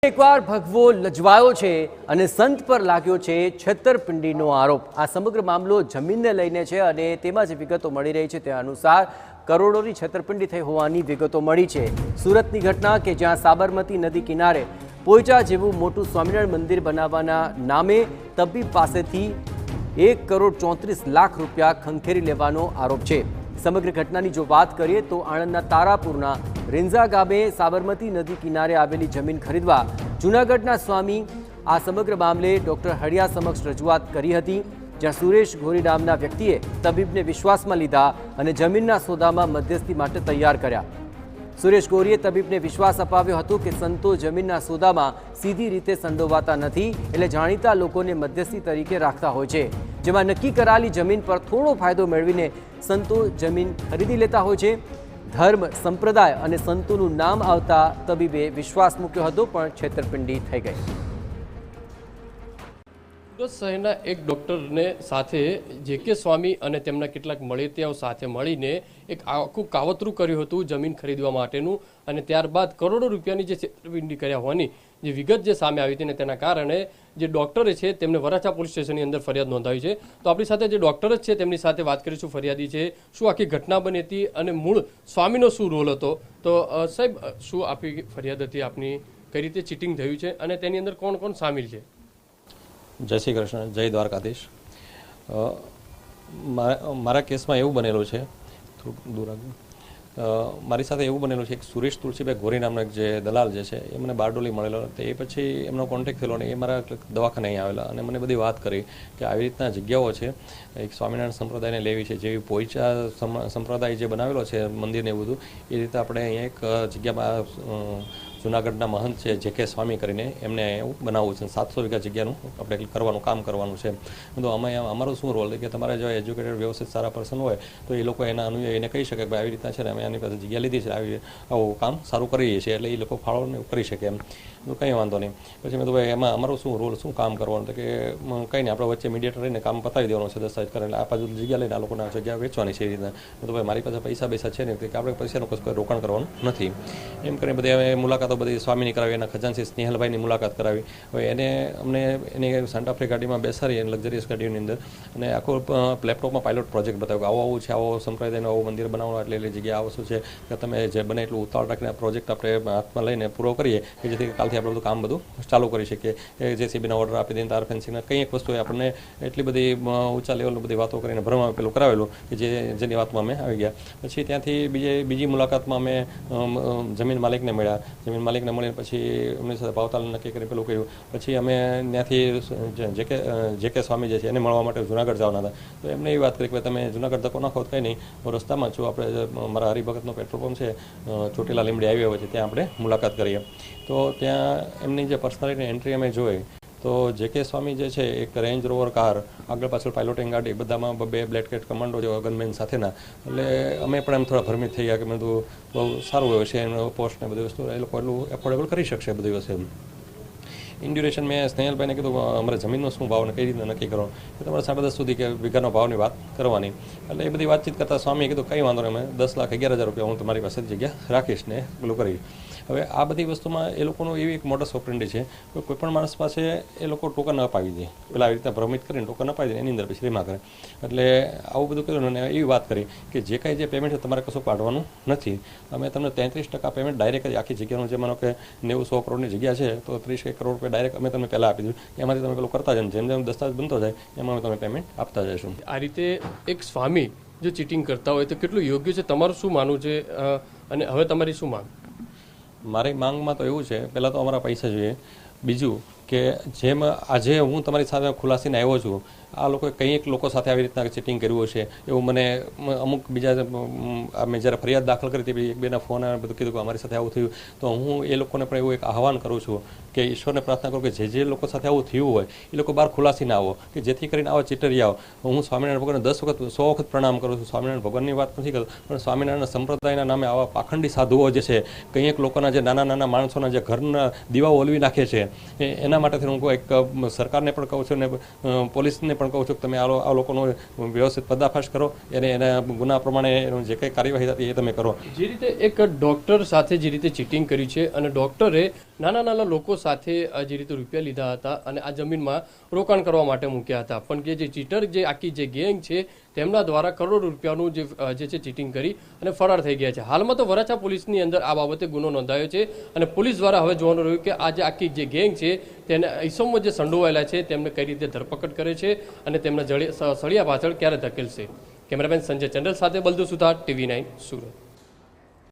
એકવાર ભગવો લજવાયો છે અને સંત પર લાગ્યો છે છેતરપિંડીનો આરોપ। આ સમગ્ર મામલો જમીનને લઈને છે અને તેમાં જે વિગતો મળી રહી છે તે અનુસાર કરોડોની છેતરપિંડી થઈ હોવાની વિગતો મળી છે। સુરતની ઘટના કે જ્યાં સાબરમતી નદી કિનારે પોઈચા જેવું મોટું સ્વામિનારાયણ મંદિર બનાવવાના નામે તબીબ પાસેથી 1 કરોડ 34 લાખ રૂપિયા ખંખેરી લેવાનો આરોપ છે। સમગ્ર ઘટનાની જો વાત કરીએ તો આણંદના તારાપુરના રેંઝા ગામે સાબરમતી નદી કિનારે આવેલી જમીન ખરીદવા જૂનાગઢના સ્વામી આ સમગ્ર મામલે ડોક્ટર હળિયા સમક્ષ રજૂઆત કરી હતી, જ્યાં સુરેશ ગોરી નામના વ્યક્તિએ તબીબને વિશ્વાસમાં લીધા અને જમીનના સોદામાં મધ્યસ્થી માટે તૈયાર કર્યા। સુરેશ ગોરીએ તબીબને વિશ્વાસ અપાવ્યો હતો કે સંતો જમીનના સોદામાં સીધી રીતે સંડોવાતા નથી, એટલે જાણીતા લોકોને મધ્યસ્થી તરીકે રાખતા હોય છે, જેમાં નક્કી કરાયેલી જમીન પર થોડો ફાયદો મેળવીને સંતો જમીન ખરીદી લેતા હોય છે। ધર્મ, સંપ્રદાય અને સંતોનું નામ આવતા તબીબે વિશ્વાસ મૂક્યો હતો, પણ છેતરપિંડી થઈ ગઈ। સુરત શહેરના એક ડૉક્ટરને સાથે જે.કે. સ્વામી અને તેમના કેટલાક મળેતિયાઓ સાથે મળીને એક આખું કાવતરું કર્યું હતું જમીન ખરીદવા માટેનું, અને ત્યારબાદ કરોડો રૂપિયાની જે છેતરપિંડી કર્યા હોવાની જે વિગત જે સામે આવી હતી ને તેના કારણે જે ડૉક્ટરે છે તેમને વરાછા પોલીસ સ્ટેશનની અંદર ફરિયાદ નોંધાવી છે। તો આપણી સાથે જે ડૉક્ટર જ છે તેમની સાથે વાત કરીશું, ફરિયાદી છે, શું આખી ઘટના બની હતી અને મૂળ સ્વામીનો શું રોલ હતો। તો સાહેબ, શું આપી ફરિયાદ હતી આપની, કઈ રીતે ચીટિંગ થયું છે અને તેની અંદર કોણ કોણ સામેલ છે? જય શ્રી કૃષ્ણ, જય દ્વારકાધીશ। મારા કેસમાં એવું બનેલું છે, થોડુંક દૂર આગળ, મારી સાથે એવું બનેલું છે, એક સુરેશ તુલસીભાઈ ગોરી નામનો એક જે દલાલ જે છે એ મને બારડોલી મળેલો, તો એ પછી એમનો કોન્ટેક્ટ થયેલો ને એ મારા દવાખાને અહીં આવેલા અને મને બધી વાત કરી કે આવી રીતના જગ્યાઓ છે, એક સ્વામિનારાયણ સંપ્રદાયને લેવી છે, જેવી પોઈચા સંપ્રદાય જે બનાવેલો છે મંદિરને એવું બધું, એ રીતે આપણે અહીંયા એક જગ્યામાં જૂનાગઢના મહંત છે જે.કે. સ્વામી કરીને એમને એવું બનાવવું છે, 700 વીઘા જગ્યાનું આપણે કરવાનું કામ કરવાનું છે। તો અમે અમારો શું રોલ કે તમારે જો એજ્યુકેટેડ વ્યવસ્થિત સારા પર્સન હોય તો એ લોકો એના અનુયાયીને કહી શકે કે આવી રીતના છે ને અમે આની પાસે જગ્યા લીધી છે, આવું કામ સારું કરીએ છીએ, એટલે એ લોકો ફાળો કરી શકે એમ, તો કંઈ વાંધો નહીં। પછી મેં તો ભાઈ એમાં અમારો શું રોલ, શું કામ કરવાનું, તો કે કંઈ નહીં, આપણે વચ્ચે મીડિયેટર રહીને કામ પતાવી દેવાનું છે, દસ્તાવેજ કરીને આ બાજુ જગ્યા લઈને આ લોકોને જગ્યા વેચવાની છે એ રીતના। તો ભાઈ મારી પાસે પૈસા છે નહીં કે આપણે પૈસાનું કોઈ રોકાણ કરવાનું નથી, એમ કરીને બધી હવે મુલાકાતો બધી સ્વામીની કરાવી, એના ખજાનચી સ્નેહલભાઈની મુલાકાત કરાવી। હવે અમને એની સાન્ટાફે ગાડીમાં બેસાડી, લક્ઝરિયસ ગાડીની અંદર, અને આખો લેપટોપમાં પાયલોટ પ્રોજેક્ટ બતાવ્યો કે આવું છે, આવો સંપ્રદાયનું આવું મંદિર બનાવવાનું, એટલે જગ્યા આવો શું છે કે તમે જે બને એટલું ઉતાવળ રાખીને પ્રોજેક્ટ આપણે હાથમાં લઈને પૂરો કરીએ કે જેથી કાલથી આપણે બધું કામ બધું ચાલુ કરી શકીએ, કે JCBના ઓર્ડર આપી દઈને તાર ફેન્સિંગના કંઈ એક વસ્તુ આપણને એટલી બધી ઊંચા લેવલની બધી વાતો કરીને ભરવામાં પેલું કરાવેલું કે જેની વાતમાં અમે આવી ગયા। પછી ત્યાંથી બીજી મુલાકાતમાં અમે જમીન માલિકને મળ્યા, જમીન માલિકને મળીને પછી એમની સાથે ભાવતાલ નક્કી કરી પેલું કર્યું। પછી અમે ત્યાંથી જે.કે. સ્વામી જે છે એને મળવા માટે જૂનાગઢ જવાના હતા, તો એમને એવી વાત કરી કે તમે જૂનાગઢ ધક્કો નાખો કંઈ નહીં, હું રસ્તામાં છું, આપણે મારા હરિભગતનો પેટ્રોલ પંપ છે ચોટીલા લીમડી હાઈવે હોય છે, ત્યાં આપણે મુલાકાત કરીએ। તો ત્યાં એમની જે પર્સનાલિટી એન્ટ્રી અમે જોઈ તો જે.કે. સ્વામી જે છે એક રેન્જ રોવર કાર, આગળ પાછળ પાયલોટિંગ ગાડી, બધામાં 2 બ્લેક કેટ કમાન્ડો જેવા ગનમેન સાથેના, એટલે અમે પણ એમ થોડા ભ્રમિત થઈ ગયા કે મેં તો બહુ સારું હોય છે એનો પોસ્ટ ને બધી વસ્તુ, એ લોકો એટલું એફોર્ડેબલ કરી શકશે બધી વસ્તુ। ઇન ડ્યુરેશન મેં સ્નેહલભાઈને કીધું અમારે જમીનનો શું ભાવ ને કઈ રીતે નક્કી કરવાનો, કે તમારે 10:30 સુધી કે વીઘાનો ભાવની વાત કરવાની, એટલે એ બધી વાતચીત કરતાં સ્વામીએ કીધું કંઈ વાંધો નહીં, અમે 10,11,000 રૂપિયા હું તમારી પાસે જગ્યા રાખીશ ને પેલું કરી। હવે આ બધી વસ્તુમાં એ લોકોનું એવી એક મોડસ ઓપરેન્ડી છે કે કોઈ પણ માણસ પાસે એ લોકો ટોકન અપાવી દે, પેલા આવી રીતે ભ્રમિત કરીને ટોકન અપાવી દે, એની અંદર પછી રીમા કરે, એટલે આવું બધું કર્યું અને એવી વાત કરી કે જે કાંઈ જે પેમેન્ટ છે તમારે કશું કાઢવાનું નથી, અમે તમને 33% પેમેન્ટ ડાયરેક્ટ જ આખી જગ્યાનું, જે માનો કે 90-100 કરોડની જગ્યા છે તો 30 કરોડ રૂપિયા ડાયરેક્ટ અમે તમને પહેલાં આપી દીધું, એમાંથી તમે પેલું કરતા જાય, જેમ જેમ દસ્તાવેજ બનતો જાય એમાં અમે તમે પેમેન્ટ આપતા જઈશું। આ રીતે એક સ્વામી જો ચીટિંગ કરતા હોય તો કેટલું યોગ્ય છે, તમારું શું માનવું છે અને હવે તમારી શું માંગ? મારી માંગમાં તો એવું છે, પહેલાં તો અમારા પૈસા જોઈએ, બીજું કે જેમ આજે હું તમારી સાથે ખુલાસીને આવ્યો છું, આ લોકોએ કંઈક લોકો સાથે આવી રીતના ચીટિંગ કર્યું છે એવું મને અમુક બીજા મેં જ્યારે ફરિયાદ દાખલ કરી હતી, 1-2ના ફોન આવે બધું કીધું કે અમારી સાથે આવું થયું, તો હું એ લોકોને પણ એવું એક આહવાન કરું છું કે ઈશ્વરને પ્રાર્થના કરું કે જે લોકો સાથે આવું થયું હોય એ લોકો બહાર ખુલાસીને આવો, કે જેથી કરીને આવા ચીટરિયાઓ, હું સ્વામિનારાયણ ભગવાનને 100 વખત પ્રણામ કરું છું, સ્વામિનારાયણ ભગવાનની વાત નથી કરતો, પણ સ્વામિનારાયણ સંપ્રદાયના નામે આવા પાખંડી સાધુઓ જે છે, કંઈક લોકોના જે નાના માણસોના જે ઘરના દીવાઓ ઓલવી નાખે છે, એના માટેથી હું એક સરકારને પણ કહું છું ને પોલીસને પણ કહું છું કે તમે આ લોકોનો વ્યવસ્થિત પર્દાફાશ કરો, એના ગુના પ્રમાણે જે કંઈ કાર્યવાહી થતી એ તમે કરો। જે રીતે એક ડૉક્ટર સાથે જે રીતે ચીટિંગ કરી છે અને ડૉક્ટરે નાના નાના લોકો સાથે જે રીતે રૂપિયા લીધા હતા અને આ જમીનમાં રોકાણ કરવા માટે મૂક્યા હતા, પણ કે જે ચીટર જે આખી જે ગેંગ છે તેમના દ્વારા કરોડો રૂપિયાનું જે છે ચીટિંગ કરી અને ફરાર થઈ ગયા છે. હાલમાં તો વરાછા પોલીસની અંદર આ બાબતે ગુનો નોંધાયો છે અને પોલીસ દ્વારા હવે જોવાનું રહ્યું કે આ જે આખી જે ગેંગ છે તેને ઈસમો જે સંડોવાયેલા છે તેમને કઈ રીતે ધરપકડ કરે છે અને તેમના સળિયા પાછળ ક્યારે ધકેલશે. કેમેરામેન સંજય ચંડલ સાથે બલદુ સુથાર, TV9 સુરત.